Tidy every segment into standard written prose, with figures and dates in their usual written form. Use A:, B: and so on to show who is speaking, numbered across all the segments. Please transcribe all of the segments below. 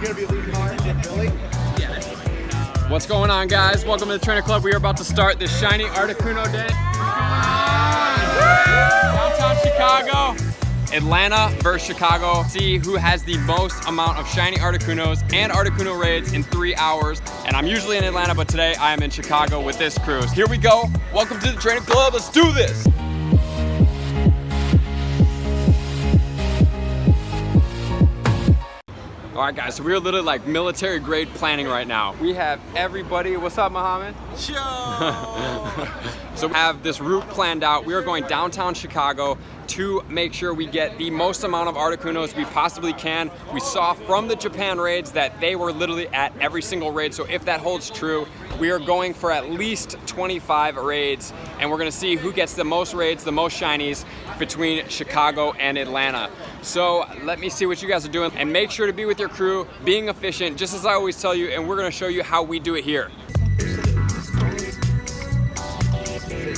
A: You gonna be leading hard with Billy?
B: Yeah, that's fine. What's going on, guys? Welcome to the Trainer Club. We are about to start the shiny Articuno Day. Downtown Chicago. Atlanta versus Chicago. See who has the most amount of shiny Articunos and Articuno raids in 3 hours. And I'm usually in Atlanta, but today I am in Chicago with this crew. Here we go. Welcome to the Trainer Club. Let's do this. All right, guys, so we're literally like military grade planning right now. We have everybody. What's up, Mohammed? So we have this route planned out. We are going downtown Chicago to make sure we get the most amount of Articunos we possibly can. We saw from the Japan raids that they were literally at every single raid. So if that holds true, we are going for at least 25 raids, and we're gonna see who gets the most raids, the most shinies between Chicago and Atlanta. So let me see what you guys are doing, and make sure to be with your crew, being efficient, just as I always tell you, and we're gonna show you how we do it here.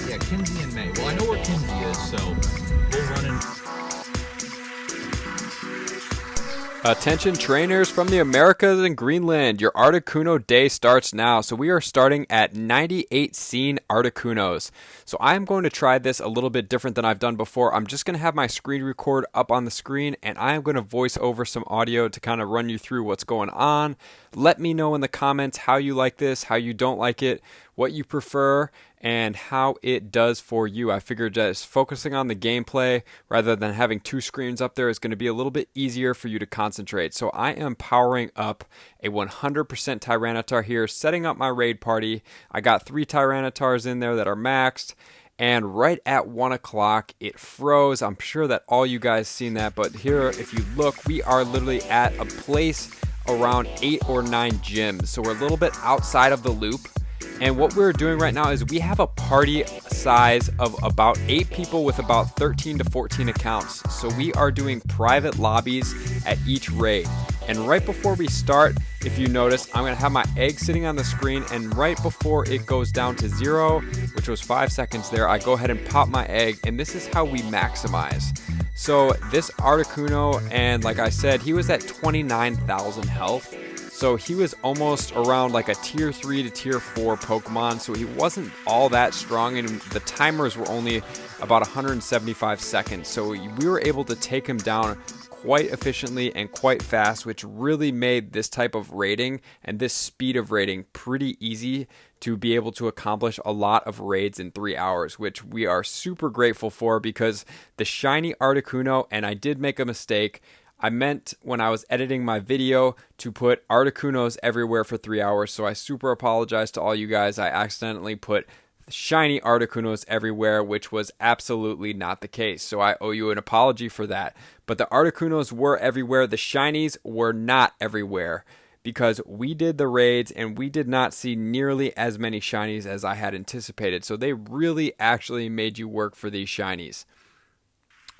C: Yeah, Kinsey and May. Well, I know where Kinsey is, so we'll run in.
B: Attention trainers from the Americas and Greenland, your Articuno day starts now. So we are starting at 98 scene Articunos. So I'm going to try this a little bit different than I've done before. I'm just going to have my screen record up on the screen, and I am going to voice over some audio to kind of run you through what's going on. Let me know in the comments how you like this, how you don't like it, what you prefer, and how it does for you. I figured just focusing on the gameplay rather than having two screens up there is going to be a little bit easier for you to concentrate. So I am powering up a 100% Tyranitar here, setting up my raid party. I got 3 Tyranitars in there that are maxed, and right at 1 o'clock it froze. I'm sure that all you guys seen that, but here, if you look, we are literally at a place around 8 or 9 gyms. So we're a little bit outside of the loop. And what we're doing right now is we have a party size of about 8 people with about 13 to 14 accounts. So we are doing private lobbies at each raid. And right before we start, if you notice, I'm going to have my egg sitting on the screen, and right before it goes down to 0, which was 5 seconds there, I go ahead and pop my egg, and this is how we maximize. So this Articuno, and like I said, he was at 29,000 health. So he was almost around like a tier 3 to tier 4 Pokemon, so he wasn't all that strong, and the timers were only about 175 seconds. So we were able to take him down quite efficiently and quite fast, which really made this type of raiding and this speed of raiding pretty easy to be able to accomplish a lot of raids in 3 hours, which we are super grateful for, because the shiny Articuno, and I did make a mistake, I meant when I was editing my video to put Articunos everywhere for 3 hours, so I super apologize to all you guys. I accidentally put shiny Articunos everywhere, which was absolutely not the case, so I owe you an apology for that. But the Articunos were everywhere, the shinies were not everywhere, because we did the raids and we did not see nearly as many shinies as I had anticipated, so they really actually made you work for these shinies.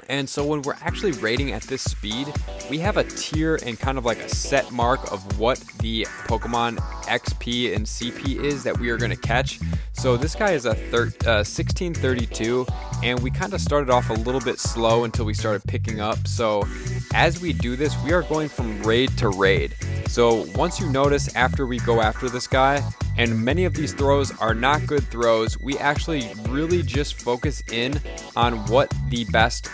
B: And so when we're actually raiding at this speed, we have a tier and kind of like a set mark of what the Pokemon XP and CP is that we are going to catch. So this guy is a 1632, and we kind of started off a little bit slow until we started picking up. So as we do this, we are going from raid to raid. So once you notice, after we go after this guy, and many of these throws are not good throws, we actually really just focus in on what the best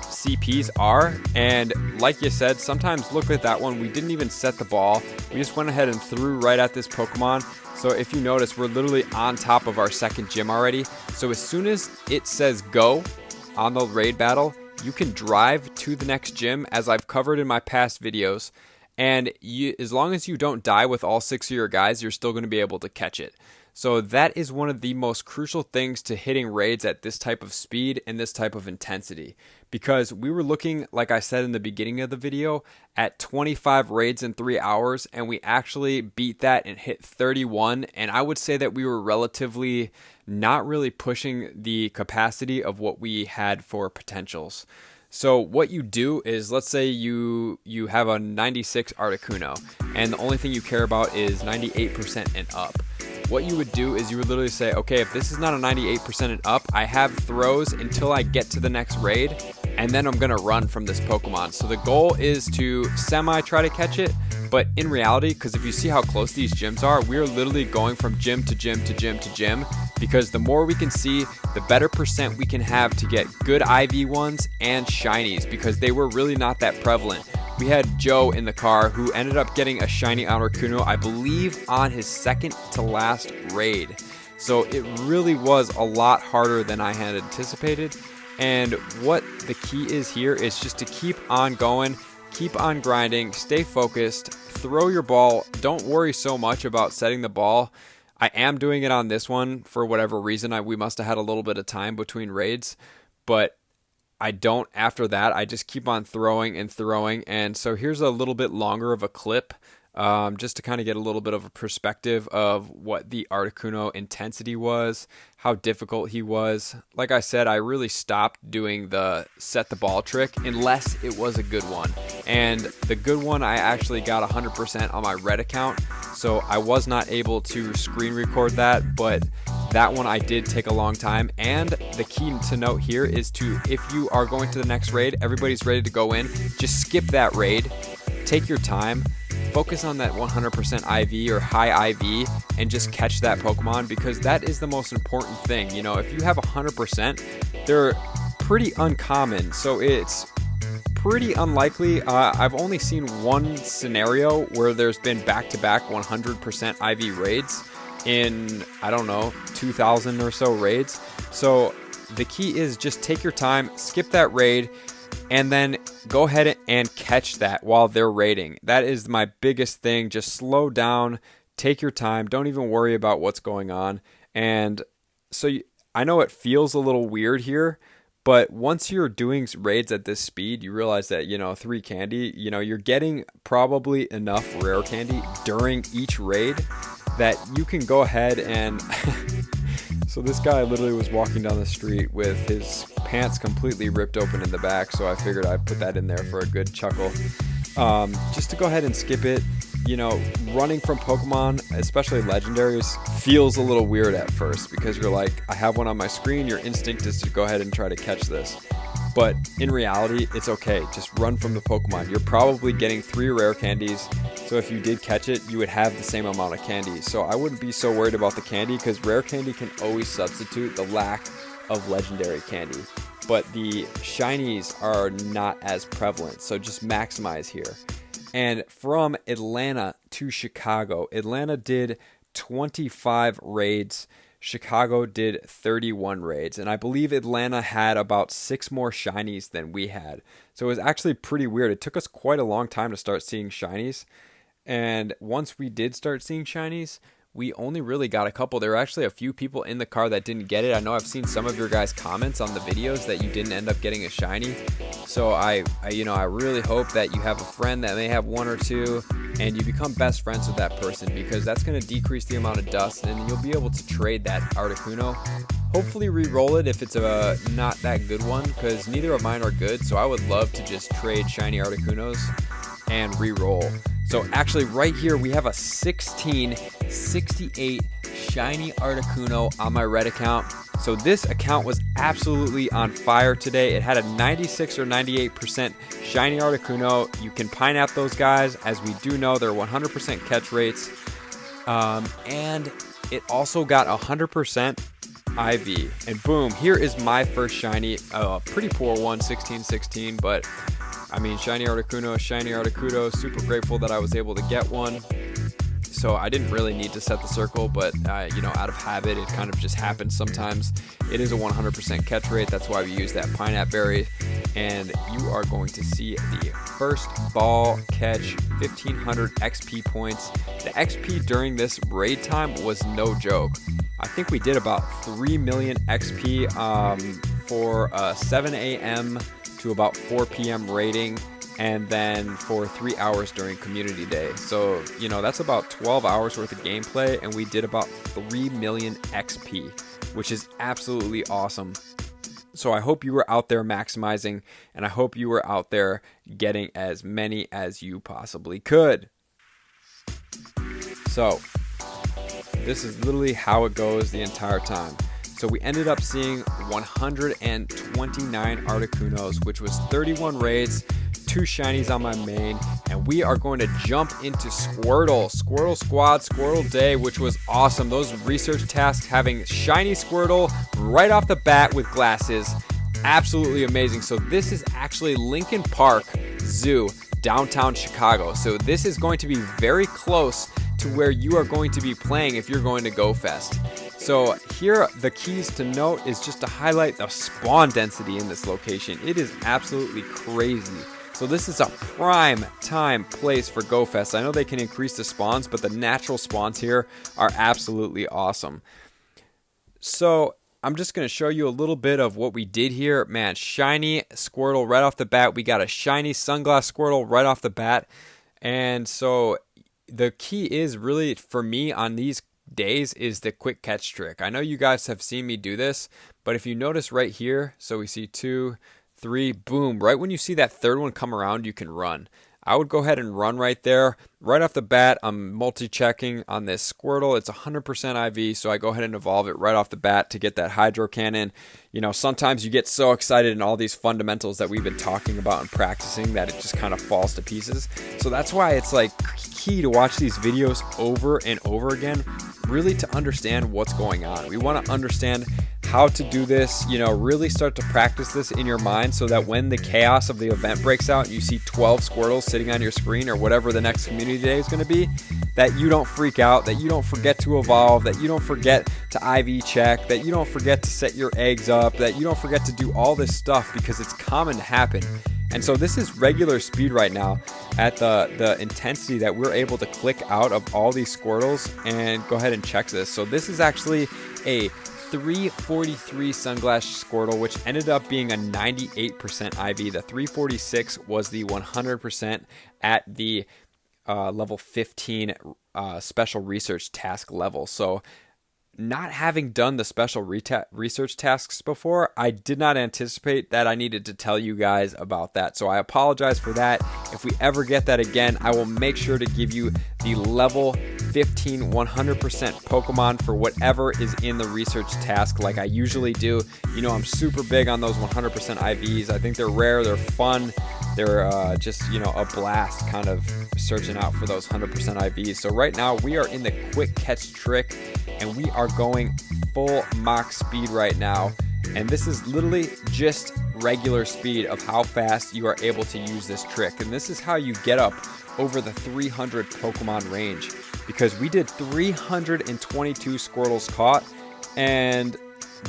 B: CPs are. And like you said, sometimes look at that one, we didn't even set the ball, we just went ahead and threw right at this Pokemon. So if you notice, we're literally on top of our second gym already. So as soon as it says go on the raid battle, you can drive to the next gym, as I've covered in my past videos, and as long as you don't die with all 6 of your guys, you're still going to be able to catch it. So that is one of the most crucial things to hitting raids at this type of speed and this type of intensity, because we were looking, like I said in the beginning of the video, at 25 raids in 3 hours, and we actually beat that and hit 31. And I would say that we were relatively not really pushing the capacity of what we had for potentials. So what you do is, let's say you have a 96 Articuno, and the only thing you care about is 98% and up. What you would do is you would literally say, okay, if this is not a 98% and up, I have throws until I get to the next raid, and then I'm gonna run from this Pokemon. So the goal is to semi try to catch it, but in reality, because if you see how close these gyms are, we're literally going from gym to gym to gym to gym, because the more we can see, the better percent we can have to get good IV ones and shinies, because they were really not that prevalent. We had Joe in the car who ended up getting a shiny Articuno, I believe, on his second to last raid. So it really was a lot harder than I had anticipated. And what the key is here is just to keep on going, keep on grinding, stay focused, throw your ball. Don't worry so much about setting the ball. I am doing it on this one for whatever reason. We must have had a little bit of time between raids, but I don't after that. I just keep on throwing and throwing. And so here's a little bit longer of a clip, just to kind of get a little bit of a perspective of what the Articuno intensity was, how difficult he was. Like I said, I really stopped doing the set the ball trick unless it was a good one. And the good one, I actually got 100% on my red account. So I was not able to screen record that, but that one I did take a long time. And the key to note here is to, if you are going to the next raid, everybody's ready to go in, just skip that raid, take your time, focus on that 100% IV or high IV, and just catch that Pokemon, because that is the most important thing. You know, if you have 100%, they're pretty uncommon, so it's pretty unlikely. I've only seen one scenario where there's been back-to-back 100% IV raids in, I don't know, 2,000 or so raids. So the key is just take your time, skip that raid, and then go ahead and catch that while they're raiding. That is my biggest thing. Just slow down, take your time, don't even worry about what's going on. And so I know it feels a little weird here, but once you're doing raids at this speed, you realize that, 3 candy, you're getting probably enough rare candy during each raid that you can go ahead and... So this guy literally was walking down the street with his pants completely ripped open in the back, so I figured I'd put that in there for a good chuckle. Just to go ahead and skip it, running from Pokemon, especially legendaries, feels a little weird at first, because you're like, I have one on my screen, your instinct is to go ahead and try to catch this. But in reality, it's okay. Just run from the Pokemon. You're probably getting 3 rare candies, so if you did catch it, you would have the same amount of candy. So I wouldn't be so worried about the candy, because rare candy can always substitute the lack of legendary candy. But the shinies are not as prevalent, so just maximize here. And from Atlanta to Chicago, Atlanta did 25 raids. Chicago did 31 raids, and I believe Atlanta had about 6 more shinies than we had. So it was actually pretty weird. It took us quite a long time to start seeing shinies, and once we did start seeing shinies, we only really got a couple. There were actually a few people in the car that didn't get it. I know I've seen some of your guys' comments on the videos that you didn't end up getting a shiny. So I really hope that you have a friend that may have 1 or 2, and you become best friends with that person, because that's going to decrease the amount of dust, and you'll be able to trade that Articuno. Hopefully re-roll it if it's a not that good one, because neither of mine are good. So I would love to just trade shiny Articunos and re-roll. So actually right here we have a 1668 shiny Articuno on my red account. So this account was absolutely on fire today. It had a 96 or 98% shiny Articuno. You can pineapple those guys. As we do know, they're 100% catch rates. And it also got 100% IV. And boom, here is my first shiny. Pretty poor one, 1616, but I mean, shiny Articuno, super grateful that I was able to get one. So I didn't really need to set the circle, but out of habit, it kind of just happens sometimes. It is a 100% catch rate. That's why we use that pineapple berry. And you are going to see the first ball catch, 1500 XP points. The XP during this raid time was no joke. I think we did about 3 million XP for 7 a.m. to about 4 p.m. raiding, and then for 3 hours during community day. So, that's about 12 hours worth of gameplay, and we did about 3 million XP, which is absolutely awesome. So I hope you were out there maximizing, and I hope you were out there getting as many as you possibly could. So this is literally how it goes the entire time. So we ended up seeing 129 Articunos, which was 31 raids, 2 shinies on my main, and we are going to jump into Squirtle Squad, Squirtle Day, which was awesome. Those research tasks, having shiny Squirtle right off the bat with glasses, absolutely amazing. So this is actually Lincoln Park Zoo, downtown Chicago. So this is going to be very close to where you are going to be playing if you're going to Go Fest. So here, the keys to note is just to highlight the spawn density in this location. It is absolutely crazy. So this is a prime time place for Go Fest. I know they can increase the spawns, but the natural spawns here are absolutely awesome. So I'm just going to show you a little bit of what we did here. Man, shiny Squirtle right off the bat. We got a shiny Sunglass Squirtle right off the bat. And so the key is really, for me on these days, is the quick catch trick. I know you guys have seen me do this, but if you notice right here, so we see 2, 3, boom, right when you see that third one come around, you can run. I would go ahead and run right there. Right off the bat, I'm multi-checking on this Squirtle. It's 100% IV, so I go ahead and evolve it right off the bat to get that Hydro Cannon. You know, sometimes you get so excited in all these fundamentals that we've been talking about and practicing that it just kind of falls to pieces. So that's why it's like key to watch these videos over and over again, really to understand what's going on. We want to understand how to do this, you know, really start to practice this in your mind so that when the chaos of the event breaks out and you see 12 Squirtles sitting on your screen or whatever the next community day is going to be, that you don't freak out, that you don't forget to evolve, that you don't forget to IV check, that you don't forget to set your eggs up, that you don't forget to do all this stuff, because it's common to happen. And so this is regular speed right now at the intensity that we're able to click out of all these Squirtles and go ahead and check this. So this is actually a 343 Sunglass Squirtle, which ended up being a 98% IV. The 346 was the 100% at the level 15 special research task level. So not having done the special research tasks before, I did not anticipate that I needed to tell you guys about that. So I apologize for that. If we ever get that again, I will make sure to give you the level 15 100% Pokemon for whatever is in the research task like I usually do. You know, I'm super big on those 100% IVs. I think they're rare, they're fun. They're just, you know, a blast kind of searching out for those 100% IVs. So right now we are in the quick catch trick and we are going full Mach speed right now. And this is literally just regular speed of how fast you are able to use this trick. And this is how you get up over the 300 Pokemon range, because we did 322 Squirtles caught and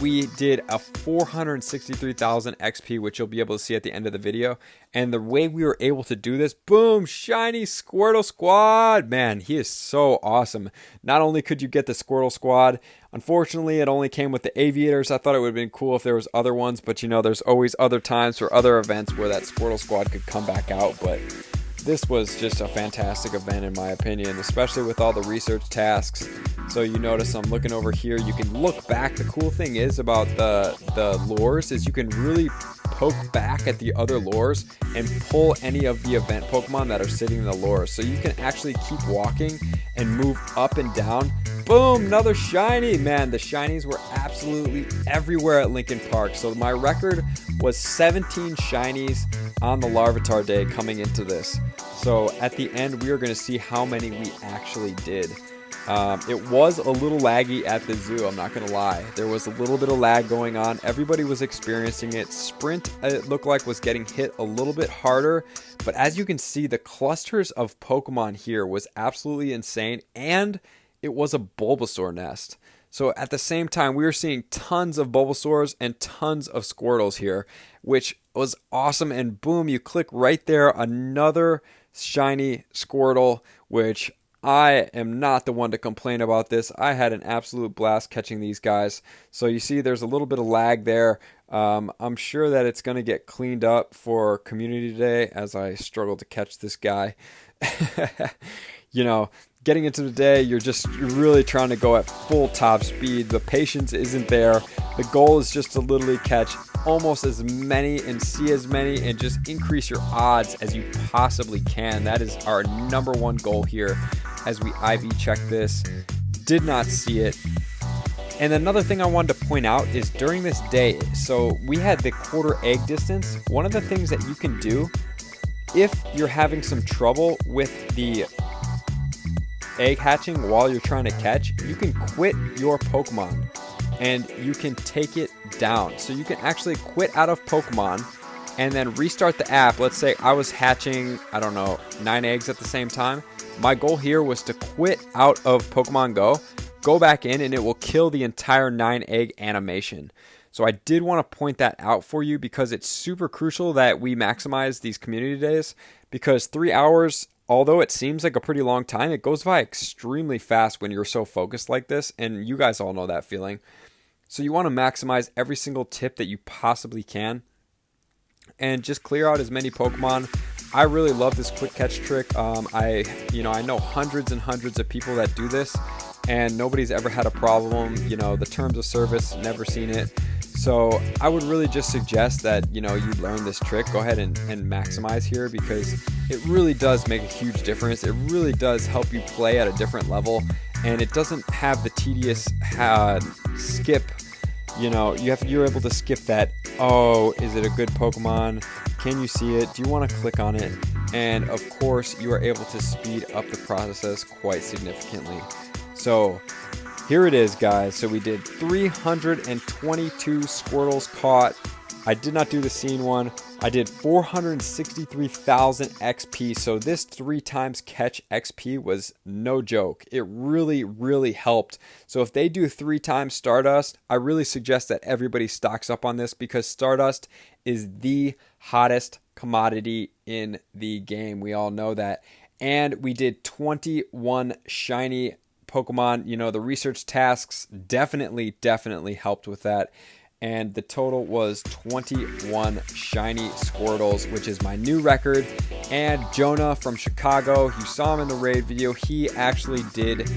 B: we did a 463,000 XP, which you'll be able to see at the end of the video. And the way we were able to do this, boom, shiny Squirtle Squad. Man, he is so awesome. Not only could you get the Squirtle Squad, unfortunately, it only came with the aviators. I thought it would have been cool if there was other ones, but you know, there's always other times for other events where that Squirtle Squad could come back out. But this was just a fantastic event in my opinion, especially with all the research tasks. So you notice I'm looking over here, you can look back. The cool thing is about the lures is you can really poke back at the other lures and pull any of the event Pokemon that are sitting in the lures. So you can actually keep walking and move up and down. Boom, another shiny. Man, the shinies were absolutely everywhere at Lincoln Park. So my record was 17 shinies on the Larvitar Day coming into this. So at the end, we are going to see how many we actually did. It was a little laggy at the zoo, I'm not going to lie. There was a little bit of lag going on. Everybody was experiencing it. Sprint, it looked like, was getting hit a little bit harder. But as you can see, the clusters of Pokemon here was absolutely insane. And it was a Bulbasaur nest. So at the same time, we were seeing tons of Bulbasaurs and tons of Squirtles here, which was awesome. And boom, you click right there, another shiny Squirtle, which I am not the one to complain about this. I had an absolute blast catching these guys. So you see there's a little bit of lag there. I'm sure that it's going to get cleaned up for Community Day as I struggle to catch this guy. You know, getting into the day, you're really trying to go at full top speed. The patience isn't there. The goal is just to literally catch almost as many and see as many and just increase your odds as you possibly can. That is our number one goal here as we IV check this. Did not see it. And another thing I wanted to point out is during this day, so we had the quarter egg distance. One of the things that you can do if you're having some trouble with the egg hatching while you're trying to catch, you can quit your Pokemon and you can take it down. So you can actually quit out of Pokemon and then restart the app. Let's say I was hatching, I don't know, 9 eggs at the same time. My goal here was to quit out of Pokemon Go, go back in, and it will kill the entire 9 egg animation. So I did want to point that out for you because it's super crucial that we maximize these community days, because 3 hours, although it seems like a pretty long time, it goes by extremely fast when you're so focused like this, and you guys all know that feeling. So you want to maximize every single tip that you possibly can and just clear out as many Pokemon. I really love this quick catch trick. I know hundreds and hundreds of people that do this and nobody's ever had a problem. The terms of service, never seen it. So I would really just suggest that, you learn this trick. Go ahead and maximize here, because it really does make a huge difference. It really does help you play at a different level, and it doesn't have the tedious skip. You're able to skip that. Oh, is it a good Pokemon? Can you see it? Do you want to click on it? And of course, you are able to speed up the process quite significantly. So here it is, guys. So we did 322 Squirtles caught. I did not do the scene one. I did 463,000 XP. So this 3 times catch XP was no joke. It really, really helped. So if they do 3 times Stardust, I really suggest that everybody stocks up on this, because Stardust is the hottest commodity in the game. We all know that. And we did 21 shiny Pokemon. The research tasks definitely helped with that. And the total was 21 shiny Squirtles, which is my new record. And Jonah from Chicago, you saw him in the raid video, he actually did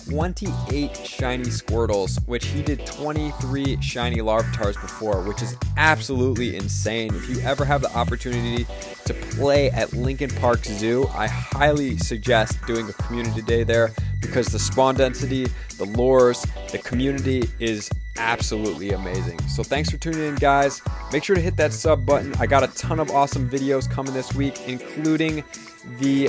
B: 28 shiny Squirtles, which he did 23 shiny Larvitars before, which is absolutely insane. If you ever have the opportunity to play at Lincoln Park Zoo, I highly suggest doing a community day there, because the spawn density, the lures, the community is absolutely amazing. So thanks for tuning in, guys. Make sure to hit that sub button. I got a ton of awesome videos coming this week, including the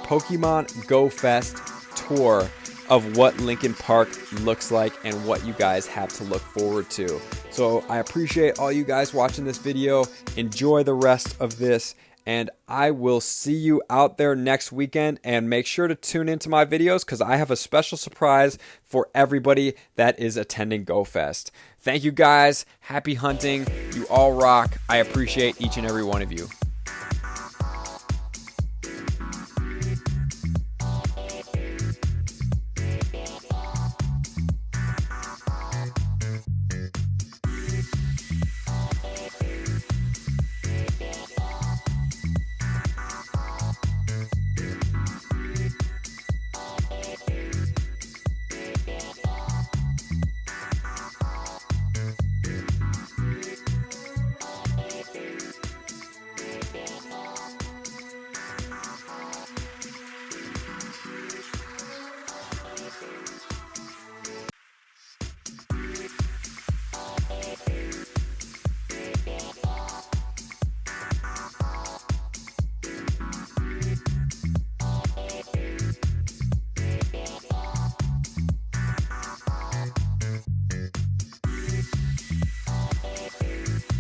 B: Pokemon Go Fest tour of what Lincoln Park looks like and what you guys have to look forward to. So I appreciate all you guys watching this video. Enjoy the rest of this, and I will see you out there next weekend. And make sure to tune into my videos, because I have a special surprise for everybody that is attending Go Fest. Thank you, guys. Happy hunting. You all rock. I appreciate each and every one of you.